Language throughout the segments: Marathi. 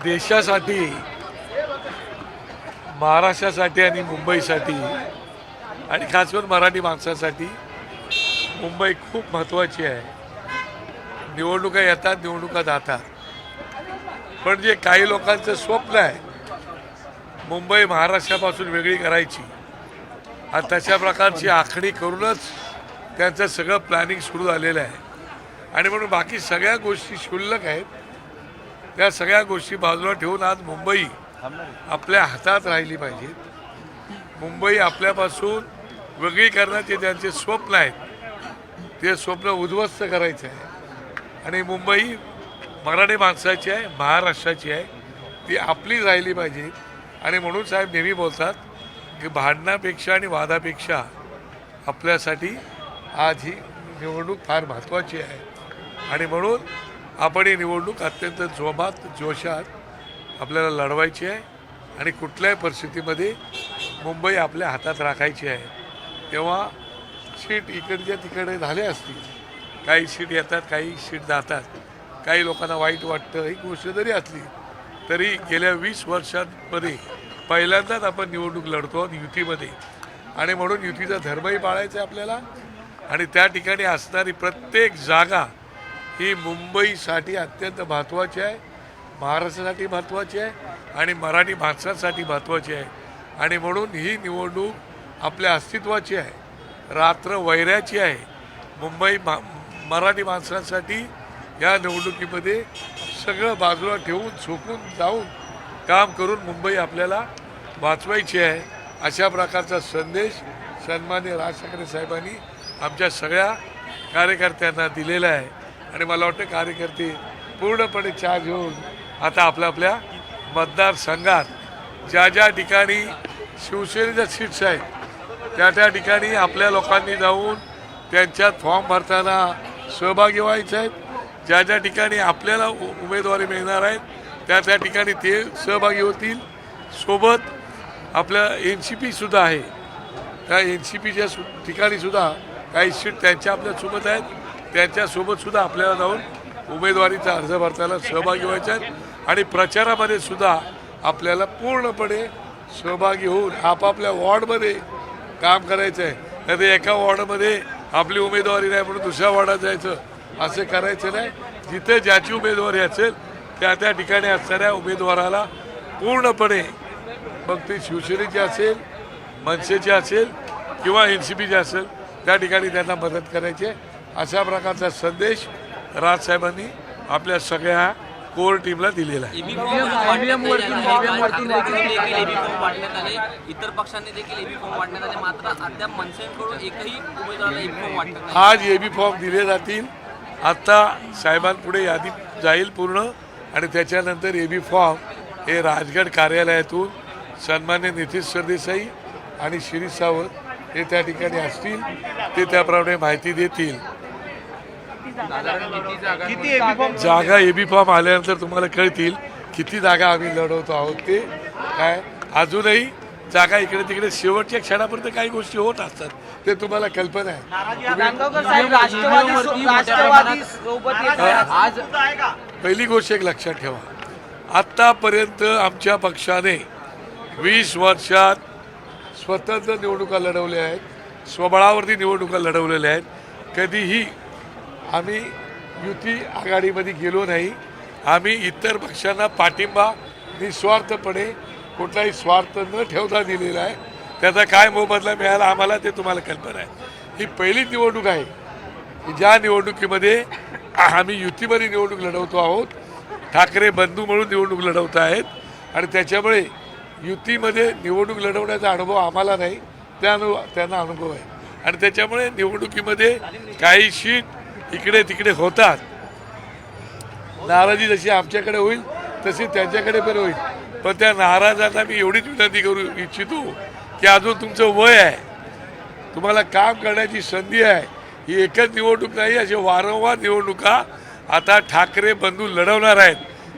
देशासाठी, महाराष्ट्रासाठी आणि मुंबईसाठी आणि खास करून मराठी माणसासाठी मुंबई खूप महत्त्वाची आहे. निवडणुका येतात, निवडणुका जातात, पण जे काही लोकांचं स्वप्न आहे मुंबई महाराष्ट्रापासून वेगळी करायची, आणि तशा प्रकारची आखणी करूनच त्यांचं सगळं प्लॅनिंग सुरू झालेलं आहे. आणि म्हणून बाकी सगळ्या गोष्टी क्षुल्लक आहेत, त्या सगळ्या गोष्टी बाजूला ठेवून आज मुंबई आपल्या हातात राहिली पाहिजे. मुंबई आपल्यापासून वेगळी करण्याचे त्यांचे स्वप्न आहेत, ते स्वप्न उद्ध्वस्त करायचं आहे. आणि मुंबई मराठी माणसाची आहे, महाराष्ट्राची आहे, ती आपली राहिली पाहिजे. आणि म्हणून साहेब नेहमी बोलतात की भांडणापेक्षा आणि वादापेक्षा आपल्यासाठी आज ही निवडणूक फार महत्त्वाची आहे. आणि म्हणून आपण ही निवडणूक अत्यंत जोमात, जोशात आपल्याला लढवायची आहे आणि कुठल्याही परिस्थितीमध्ये मुंबई आपल्या हातात राखायची आहे. तेव्हा सीट इकडच्या तिकडे झाले असतील, काही सीट येतात, काही सीट जातात, काही लोकांना वाईट वाटतं, ही गोष्ट जरी असली तरी गेल्या 20 वर्षांमध्ये पहिल्यांदाच आपण निवडणूक लढतो युतीमध्ये. आणि म्हणून युतीचा धर्मही पाळायचा आहे आपल्याला. आणि त्या ठिकाणी असणारी प्रत्येक जागा ही मुंबईसाठी अत्यंत महत्त्वाची आहे, महाराष्ट्रासाठी महत्त्वाची आहे आणि मराठी माणसांसाठी महत्त्वाची आहे. आणि म्हणून ही निवडणूक आपल्या अस्तित्वाची आहे, रात्र वैऱ्याची आहे. मुंबई मराठी माणसांसाठी या निवडणुकीमध्ये सगळं बाजूला ठेवून, झोपून जाऊन काम करून मुंबई आपल्याला वाचवायची आहे. अशा प्रकारचा संदेश सन्माननीय राज ठाकरे साहेबांनी आमच्या सगळ्या कार्यकर्त्यांना दिलेला आहे. आणि मला वाटतं कार्यकर्ते पूर्णपणे चार्ज होऊन आता आपल्या आपल्या मतदारसंघात ज्या ज्या ठिकाणी शिवसेनेच्या सीट्स आहेत त्या त्या ठिकाणी आपल्या लोकांनी जाऊन त्यांच्यात फॉर्म भरताना सहभागी व्हायचे आहेत. ज्या ज्या ठिकाणी आपल्याला उमेदवारी मिळणार आहेत त्या त्या ठिकाणी ते सहभागी होतील. सोबत आपल्या NCP सुद्धा आहे, त्या NCPच्या ठिकाणीसुद्धा काही सीट त्यांच्या आपल्यासोबत आहेत, त्यांच्यासोबतसुद्धा आपल्याला जाऊन उमेदवारीचा अर्ज भरताना सहभागी व्हायचे आहेत. आणि प्रचारामध्ये सुद्धा आपल्याला पूर्णपणे सहभागी होऊन आपापल्या वॉर्डमध्ये काम करायचं आहे. नाही तर एका वॉर्डमध्ये आपली उमेदवारी नाही म्हणून दुसऱ्या वॉर्डात जायचं, असं करायचं नाही. जिथे ज्याची उमेदवारी असेल त्या त्या ठिकाणी असणाऱ्या उमेदवाराला पूर्णपणे, मग ती शिवसेनेची असेल, मनसेची असेल किंवा NCPची असेल, त्या ठिकाणी त्यांना मदत करायची आहे. अशा प्रकारचा संदेश राजसाहेबांनी आपल्या सगळ्या कोर टीमला दिलेला आहे. इतर पक्षांनी देखील एबी फॉर्म वाटण्यात आले, मात्र अद्याप मनसेकडून एकही उमेदवाराला एबी फॉर्म वाटण्यात आले. आज एबी फॉर्म दिले जातील. आता साहेबांपुढे यादी जाईल पूर्ण आणि त्याच्यानंतर एबी फॉर्म हे राजगड कार्यालयातून सन्मान्य नितीश सरदेसाई आणि शिरीष सावंत हे त्या ठिकाणी असतील, ते त्याप्रमाणे माहिती देतील. जागा एबी फॉर्म आल्यानंतर तुम्हाला कळतील किती जागा आम्ही लढवतो आहोत. ते काय अजूनही जागा इकडे तिकडे शेवटच्या क्षणापर्यंत काही गोष्टी होत असतात, ते तुम्हाला कल्पना आहे. पहिली गोष्ट एक लक्षात ठेवा, आत्तापर्यंत आमच्या पक्षाने 20 वर्षात स्वतंत्र निवडणुका लढवल्या आहेत, स्वबळावरती निवडणुका लढवलेल्या आहेत. कधीही आम्ही युती आघाडीमध्ये गेलो नाही. आम्ही इतर पक्षांना पाठिंबा निस्वार्थपणे, कुठलाही स्वार्थ न ठेवता दिलेला आहे. त्याचा काय मोबदला मिळाला आम्हाला ते तुम्हाला कल्पना आहे. ही पहिली निवडणूक आहे की ज्या निवडणुकीमध्ये आम्ही युतीमध्ये निवडणूक लढवतो आहोत. ठाकरे बंधू म्हणून निवडणूक लढवत आहेत आणि त्याच्यामुळे युतीमध्ये निवडणूक लढवण्याचा अनुभव आम्हाला नाही, त्यांना अनुभव आहे. आणि त्याच्यामुळे निवडणुकीमध्ये काही सीट इकडे तिकडे होतात. नाराजी जशी आमच्याकडे होईल तशी त्यांच्याकडे पण होईल. पण त्या नाराजांना मी एवढीच विनंती करू इच्छितो की अजून तुमचं वय आहे, तुम्हाला काम करण्याची संधी आहे. ही एकच निवडणूक नाही, अशी वारंवार निवडणुका आता ठाकरे बंधू लढवणार आहेत.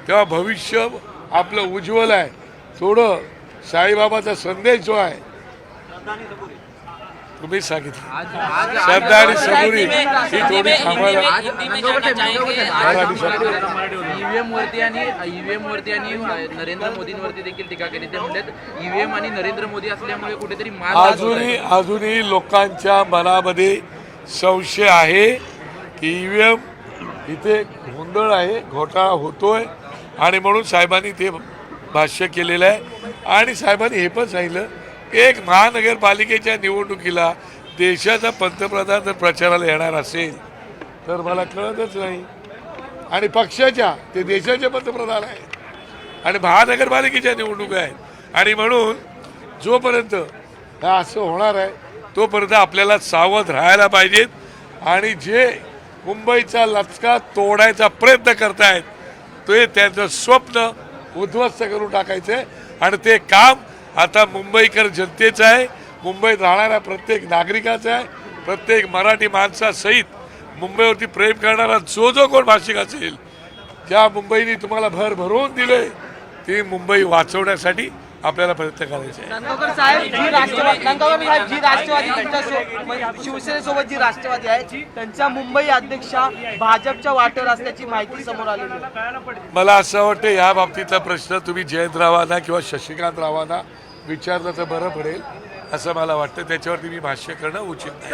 तेव्हा भविष्य आपलं उज्ज्वल आहे. थोडं साईबाबाचा संदेश जो आहे तुम्ही सांगितलं श्रद्धा आणि सबुरी ही थोडी थांबायला मराठी शब्द ईव्हीएम वरती आणि नरेंद्र मोदींवरती देखील टीका केली. ते म्हणतात ईव्हीएम आणि नरेंद्र मोदी असल्यामुळे कुठेतरी अजूनही लोकांच्या मनामध्ये संशय आहे की ईव्हीएम इथे गोंधळ आहे, घोटाळा होतोय आणि म्हणून साहेबांनी ते भाष्य केलेलं आहे. आणि साहेबांनी हे पण सांगितलं एक महानगरपालिकेच्या निवडणुकीला देशाचा पंतप्रधान जर प्रचाराला येणार असेल तर मला कळतच नाही. आणि पक्षाच्या ते देशाचे पंतप्रधान आहेत आणि महानगरपालिकेच्या निवडणुका आहेत आणि म्हणून जोपर्यंत असं होणार आहे तोपर्यंत आपल्याला सावध राहायला पाहिजेत. आणि जे मुंबईचा लचका तोडायचा प्रयत्न करतायत ते त्यांचं स्वप्न उद्ध्वस्त करून टाकायचं आहे. आणि ते काम आता मुंबईकर जनतेचं आहे, मुंबईत राहणाऱ्या प्रत्येक नागरिकाचं आहे, प्रत्येक मराठी माणसासहित मुंबईवरती प्रेम करणारा जो कोण भाषिक असेल, ज्या मुंबईने तुम्हाला भर भरून दिले ती मुंबई वाचवण्यासाठी आपल्याला प्रयत्न करायचे आहे. नंदुरबार साहेब जी राष्ट्रवादी शिवसेनेसोबत जी राष्ट्रवादी आहे त्यांच्या मुंबई अध्यक्षा भाजपच्या वाटेवर असल्याची माहिती समोर आलेली आहे. मला असं वाटतं या बाबतीतला प्रश्न तुम्ही जयंतरावांना किंवा शशिकांत रावांना विचारलं तर बरं पडेल असं मला वाटतं. त्याच्यावरती मी भाष्य करणं उचित नाही.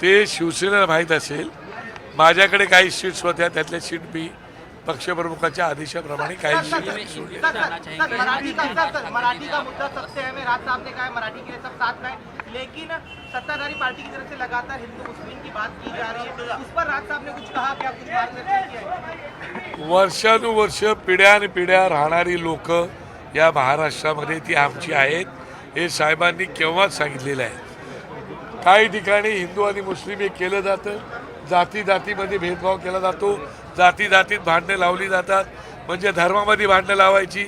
ते शिवसेनेला माहीत असेल. माझ्याकडे काही सीट्स होत्या, त्यातल्या सीट मी पक्षप्रमुखाच्या आदेशाप्रमाणे काही सीट मराठी का मुद्दा सबसे अहम है. राज साहब ने कहा है मराठी के लिए सब साथ में है, लेकिन सत्ताधारी पार्टी की तरफ से लगातार हिंदू मुस्लिम की बात की जा रही है. उस पर राज साहब ने कुछ कहा कि आप कुछ मार्गदर्शन किया है? वर्षानुवर्ष पिढ्यानपिढ्या राहणारी लोक या महाराष्ट्रामध्ये ती आमची आहेत हे साहेबांनी केव्हाच सांगितलेलं आहे. काही ठिकाणी हिंदू आणि मुस्लिम हे केलं जातं, जाती जातीमध्ये भेदभाव केला जातो, जाती जातीत भांडणं लावली जातात. म्हणजे धर्मामध्ये भांडणं लावायची,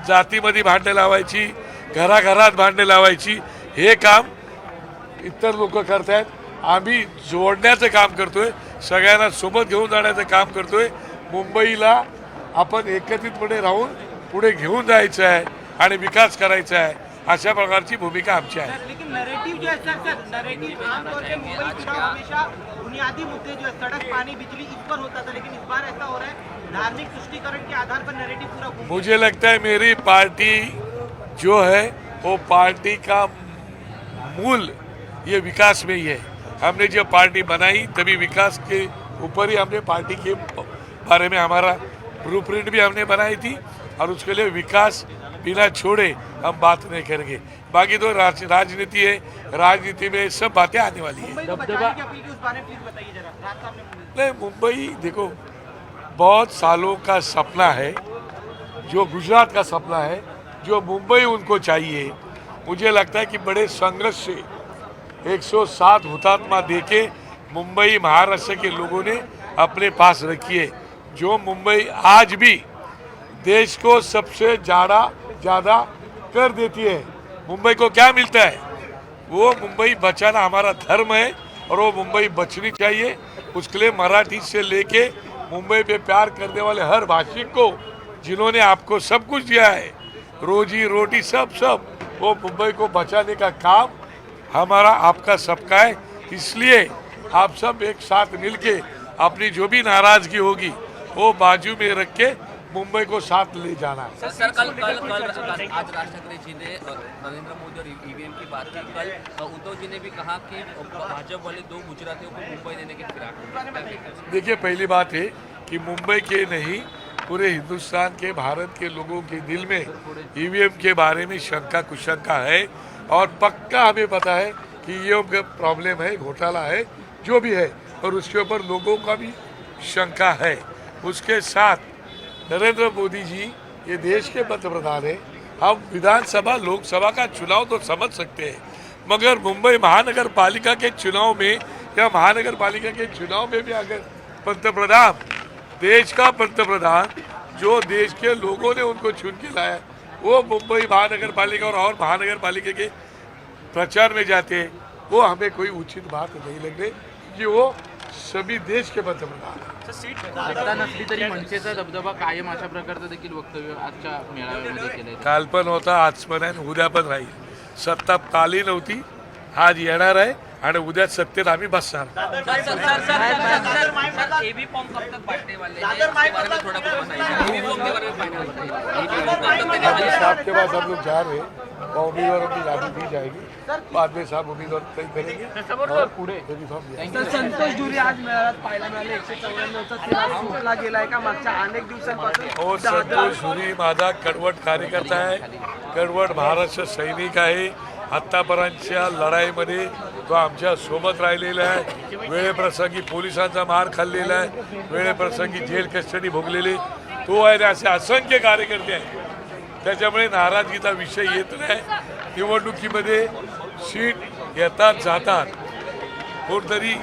जातीमध्ये भांडणं लावायची, घराघरात भांडणं लावायची, हे काम इतर लोक करतायत. आम्ही जोडण्याचं काम करतोय, सगळ्यांना सोबत घेऊन जाण्याचं काम करतोय. मुंबईला आपण एकत्रितपणे राहून पुढे घेऊन जायचं आहे आणि विकास करायचा आहे, अशा प्रकारची भूमिका आमची आहे. लेकिन नैरेटिव जो है सर नैरेटिव आमतौर पे मुंबई चुनाव हमेशा बुनियादी मुद्दे जो है सड़क पानी बिजली इस पर होता था, लेकिन इस बार ऐसा हो रहा है धार्मिक तुष्टीकरण के आधार पर नैरेटिव पूरा घूम. मुझे लगता है मेरी पार्टी जो है वो पार्टी का मूल ये विकास में ही है. हमने जब पार्टी बनाई तभी विकास के ऊपर ही हमने पार्टी के बारे में हमारा ब्लूप्रिंट भी हमने बनाई थी और उसके लिए विकास बिना छोड़े हम बात नहीं करेंगे. बाकी तो राजनीति है, राजनीति में सब बातें आने वाली है. नहीं, मुंबई देखो बहुत सालों का सपना है, जो गुजरात का सपना है, जो मुंबई उनको चाहिए. मुझे लगता है कि बड़े संघर्ष से 107 हुतात्मा देके मुंबई महाराष्ट्र के लोगों ने अपने पास रखी है. जो मुंबई आज भी देश को सबसे ज़्यादा कर देती है. मुंबई को क्या मिलता है? वो मुंबई बचाना हमारा धर्म है और वो मुंबई बचनी चाहिए. उसके लिए मराठी से लेके मुंबई पे प्यार करने वाले हर भाषिक को, जिन्होंने आपको सब कुछ दिया है, रोजी रोटी सब, वो मुंबई को बचाने का काम हमारा आपका सबका है. इसलिए आप सब एक साथ मिलके अपनी जो भी नाराजगी होगी वो बाजू में रख के मुंबई को साथ ले जाना है. सर कल आज राज ठाकरे जी ने नरेंद्र मोदी और ईवीएम की बात की. कल उद्धव जी ने भी कहा कि भाजपा वाले 2 गुजरातियों को मुंबई देने के फिराक. देखिए, पहली बात है कि मुंबई के नहीं पूरे हिंदुस्तान के, भारत के लोगों के दिल में ईवीएम के बारे में शंका कुशंका है और पक्का हमें पता है कि ईवीएम का प्रॉब्लम है, घोटाला है, जो भी है, और उसके ऊपर लोगों का भी शंका है. उसके साथ नरेंद्र मोदी जी ये देश के पंतप्रधान हैं. हम विधानसभा लोकसभा का चुनाव तो समझ सकते हैं, मगर मुंबई महानगर पालिका के चुनाव में या महानगर पालिका के चुनाव में भी अगर पंतप्रधान, देश का पंतप्रधान, जो देश के लोगों ने उनको चुन के लाया, वो मुंबई महानगर पालिका और महानगर पालिका के प्रचार में जाते हैं, वो हमें कोई उचित बात नहीं लग रही. कि वो सभी देश के पंतप्रधान सत्ता नसली तरी मनसेचा दबदबा कायम अशा प्रकारचं देखील वक्तव्य आजच्या मेळाव्यामध्ये केलंय. काल पण होता, आज पण आहे आणि उद्या पण राहील. सत्ता काली नव्हती, आज येणार आहे आणि उद्या सत्तेत आम्ही बसणार. एबी फॉर्म कब तक बांटने वाले हैं, इसके बारे में थोड़ा कुछ बताइए. एबी फॉर्म के बारे में फाइनल बताइए. साहब के पास हम लोग जा रहे हैं और उम्मीदवारों की यादी दी जाएगी, बाद में साहब उम्मीदवार तय करेंगे और पूरे संतोष जुरी आज मेळाव्यात पाहायला मिळाले. 194चा तिढा सुटला गेलाय का मागच्या अनेक दिवसांपासून? हो, संतोष झुरी माझा कडवट कार्यकर्ता आहे, कडवट महाराष्ट्र सैनिक आहे. आत्तापर्यंतच्या लढाईमध्ये तो आमच्या सोबत राहिलेला आहे. वेळेप्रसंगी पोलिसांचा मार खाल्लेला आहे, वेळेप्रसंगी जेल कस्टडी भोगलेले तो आहे. असे असंख्य कार्यकर्ते आहेत. त्याच्यामुळे नाराजगीचा विषय येत नाही. निवडणुकीमध्ये सीट येतात जातात, कोणतरी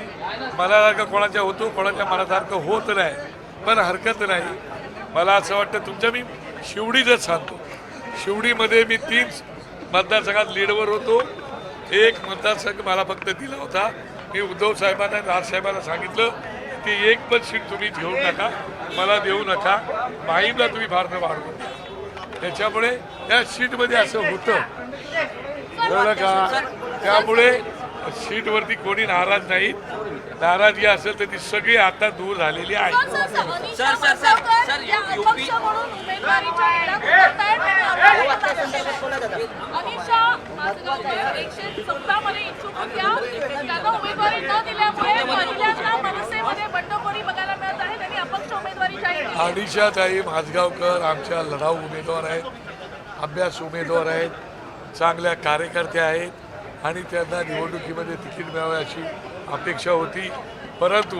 मनासारखं कोणाच्या होतो, कोणाच्या मनासारखं होत नाही, पण हरकत नाही. मला असं वाटतं तुमच्या मी शिवडीच सांगतो, शिवडीमध्ये मी 3 मतदारसंघात लीडवर होतो. एक मतदारसंघ मला फक्त दिला होता. मी उद्धव साहेबांना राजसाहेबांना सांगितलं की एक पण सीट तुम्ही घेऊ नका, मला देऊ नका, माहीमला तुम्ही फार न वाढवू. त्याच्यामुळे त्या सीटमध्ये असं होतं, कळलं का? त्यामुळे सीटवरती कोणी नाराज नाही. नाराजगी असेल तर ती सगळी आता दूर झालेली आहे. अनिशा माजगावकर 114 मध्ये इच्छुक होत्या, त्यांना उमेदवारी न दिल्यामुळे पहिल्यांदा मनसेमध्ये बंडखोरी बघायला मिळत आहे. त्यांनी अपक्ष उमेदवारी जाहीर केली. अनिशाताई माझगावकर आमच्या लढाऊ उमेदवार आहेत, अभ्यास उमेदवार आहेत, चांगल्या कार्यकर्त्या आहेत आणि त्यांना निवडणुकीमध्ये तिकीट मिळावे अशी अपेक्षा होती. परंतु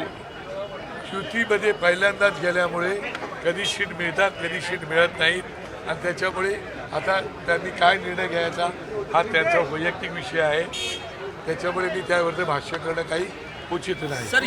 युतीमध्ये पहिल्यांदाच गेल्यामुळे कधी सीट मिळतात, कधी सीट मिळत नाहीत आणि त्याच्यामुळे आता त्यांनी काय निर्णय घ्यायचा हा त्यांचा वैयक्तिक विषय आहे. त्याच्यामुळे मी त्यावरती भाष्य करणं काही उचित नाही.